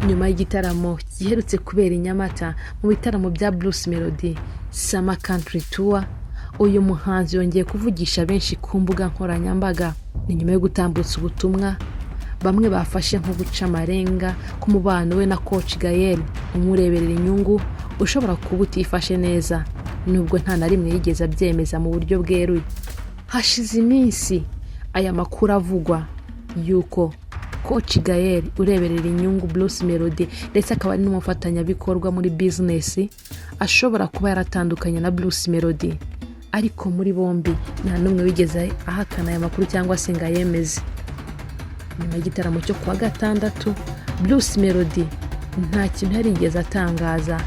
nyuma y'igitaramo giherutse kubera i Nyamata mu bitaramo bya Bruce Melodie Summer Country Tour, uyu muhanzi yongeye kuvugisha benshi ku mbuga nkoranyambaga. Ni nyuma yo gutambutsa ubutumwa bamwe bafashe nko guca amarenga ku mubano we na coach Gael umureberera inyungu ushobora kuba utifashe neza, nubwo nta na rimwe yigeze abyemeza mu buryo bweruye. Hashize iminsi aya makuru avugwa yuko coach Gael ureberera inyungu Bruce Melodie ndetse akaba ari n'umufatanyabikorwa muri business ashobora kuba yaratandukanye na Bruce Melodie, ariko muri bombi nta numwe wigeze ahakana aya makuru cyangwa se ngo ayemeze. Nyuma y'igitaramo cyo kuwa gatandatu, Bruce Melodie nta kintu yarigeze atangaza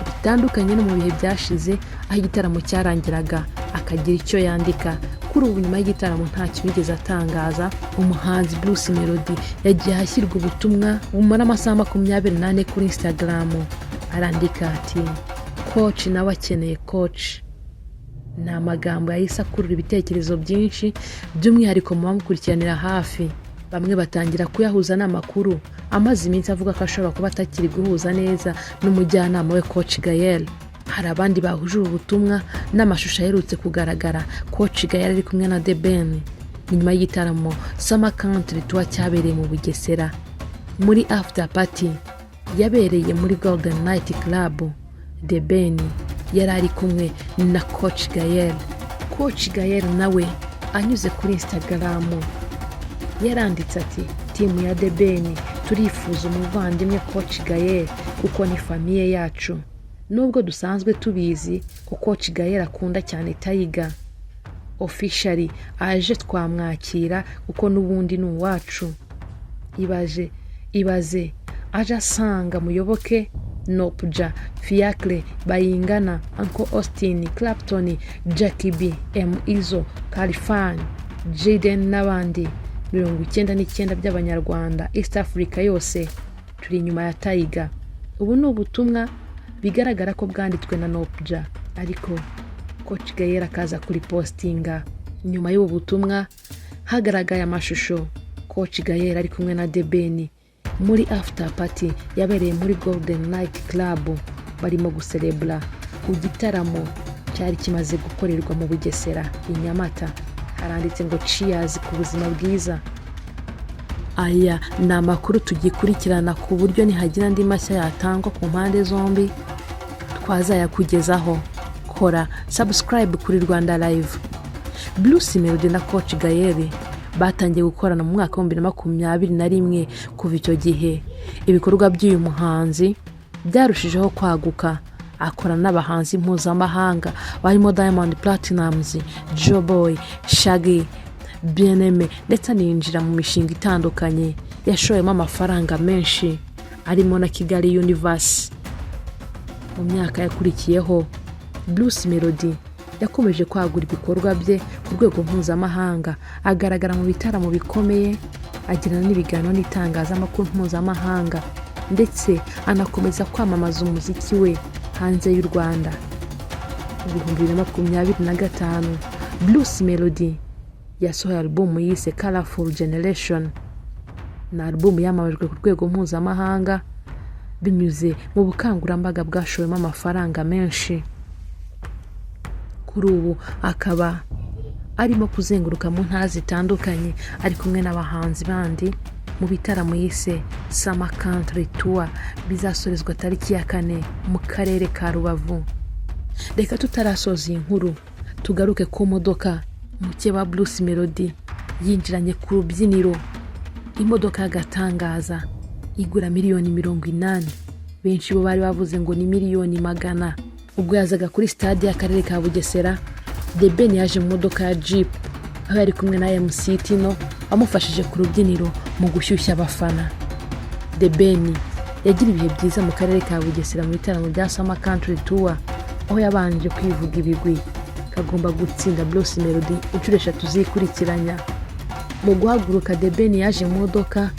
bitandukanye no mu bihe byashize aho igitaramo cyarangiraga akagira icyo yandika. Kuri ubu nyuma y'igitaramo nta kintu yigeze atangaza. Umuhanzi Bruce Melodie yagiye hashyirwa ubutumwa bumara amasaha 24 kuri Instagram, arandika ati coach nawe akeneye coach. Ni amagambo yahise akurura ibitekerezo byinshi, by'umwihariko mu bamukurikiranira hafi. Bamwe batangira kuyahuza n'amakuru amaze iminsi avuga ko ashobora kuba atakiri guhuza neza n'umujyanama we coach Gael. Hari abandi bahuje ubutumwa n'amashusho aherutse kugaragara coach Gael ari kumwe na The Ben nyuma y'igitaramo Summer Country Tour cyabereye mu Bugesera. Muri after party yabereye muri Golden Night Club, The Ben yari ari kumwe na coach Gael. Coach Gael nawe anyuze kuri Instagram yaranditse ati timu ya The Ben turifuza umuvandimwe coach Gael kuko ni famiye yacu, nubwo dusanzwe tubizi ko coach Gael akunda cyane Tiger. Officially aje twamwakira kuko n'ubundi ni uwacu. Ibaze aje asanga Muyoboke, Nopja, Fiacre, Bayingana, Uncle Austin, Clapton, Jackie B, M Izzo, Khalfan, Jaden n'abandi 99 by'abanyarwanda East Africa yose turi inyuma ya Tiger. Ubu ni ubutumwa bigaragara ko bwanditswe na Nopja, ariko coach Gael akaza kuri postinga. Nyuma y'ubu butumwa hagaragaye amashusho coach Gael ari kumwe na The Ben muri after party yabereye muri Golden Night Club, barimo guserebra ku gitaramo cyari kimaze gukorerwa mu Bugesera i Nyamata. Haranditse ngo cheers ku buzima bwiza. Aya ni amakuru tugikurikirana ku buryo nihagira andi mashya yatangwa ku mpande zombi twazayakugezaho. Kora subscribe kuri Rwandalive. Bruce Melodie na coach Gael batangiye gukorana mu mwaka wa 2021. Kuva icyo gihe ibikorwa by'uyu muhanzi byarushijeho kwaguka, akorana n'abahanzi mpuzamahanga barimo Diamond Platnumz, Joe Boy, Shaggy, Bien-Aimé ndetse aninjira mu mishinga itandukanye yashoyemo amafaranga menshi arimo na Kigali Universe. Mu myaka yakurikiyeho Bruce Melodie yakomeje kwagura ibikorwa bye ku rwego mpuzamahanga, agaragara mu bitaramo bikomeye, agirana n'ibiganiro n'itangazamakuru mpuzamahanga ndetse anakomeza kwamamaza umuziki we hanze y'u Rwanda. Mu 2025 Bruce Melodie yasohoye album yise Colorful Generation. Na album yamamajwe ku rwego mpuzamahanga binyuze mu bukangurambaga bwashowemo amafaranga menshi. Kuri ubu akaba arimo kuzenguruka mu ntara zitandukanye ari kumwe n'abahanzi bandi mu bitaramo yise Summer Country Tour bizasorezwa tariki ya 4 mu karere ka Rubavu. Reka tutarasoza iyi nkuru tugaruke ku modoka muke wa Bruce Melodie yinjiranye ku rubyiniro. Imodoka y'agatangaza igura miliyoni 80. Benshi bo bari bavuze ngo ni miliyoni 100. Ubwo yazaga kuri stade y'akarere ka Bugesera, The Ben yaje mu modoka ya Jeep aho yari kumwe na MC Tino amufashije ku rubyiniro mu gushyushya abafana. The Ben yagira ibihe byiza mu karere ka Bugesera mu bitaramo bya Summer Country Tour, aho yabanje kwivuga ibigwi kagomba gutsinda Bruce Melodie inshuro 3 zikurikiranya. Mu guhaguruka The Ben yaje mu modoka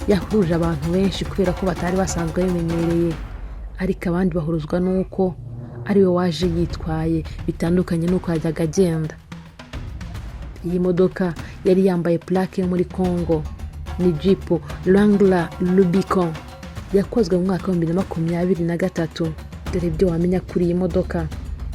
yahuruje abantu benshi kubera ko batari basanzwe bimenyereye, ariko abandi bahuruzwa nuko ari we waje yitwaye bitandukanye nuko yajyaga agenda. Iyi modoka yari yambaye plaque yo muri Congo, ni Jeep Wrangler Rubicon yakozwe mu mwaka wa 2023. Dore ibyo wamenya kuri iyi modoka.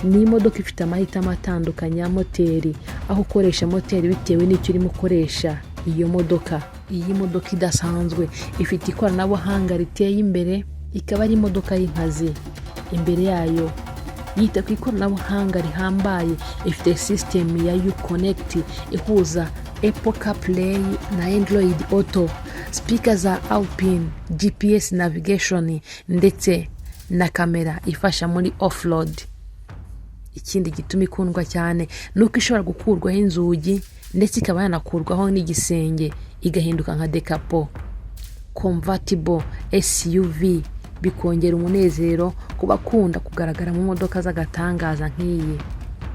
Ni imodoka ifite amahitamo atandukanye ya moteri, aho ukoresha moteri bitewe n'icyo urimo ukoresha iyo modoka. Iyi modoka idasanzwe ifite ikoranabuhanga riteye imbere, ikaba ari imodoka y'inkazi. Imbere yayo yita ku ikoranabuhanga rihambaye, ifite system ya U-Connect ihuza Apple CarPlay na Android Auto, speaker za Alpine, GPS navigation ndetse na kamera ifasha muri offroad. Ikindi gituma ikundwa cyane nuko ishobora gukurwaho inzugi ndetse ikaba yanakurwaho n'igisenge igahinduka nka decapo. Convertible SUV bikongera umunezero ku bakunda kugaragara mu modoka z'agatangaza nk'iyi.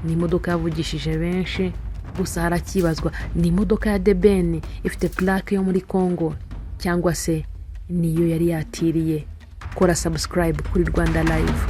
Ni imodoka yavugishije benshi, gusa harakibazwa ni imodoka ya debeni ifite plaque yo muri Congo cyangwa se niyo yari yatiriye. Kora subscribe kuri Rwandalive.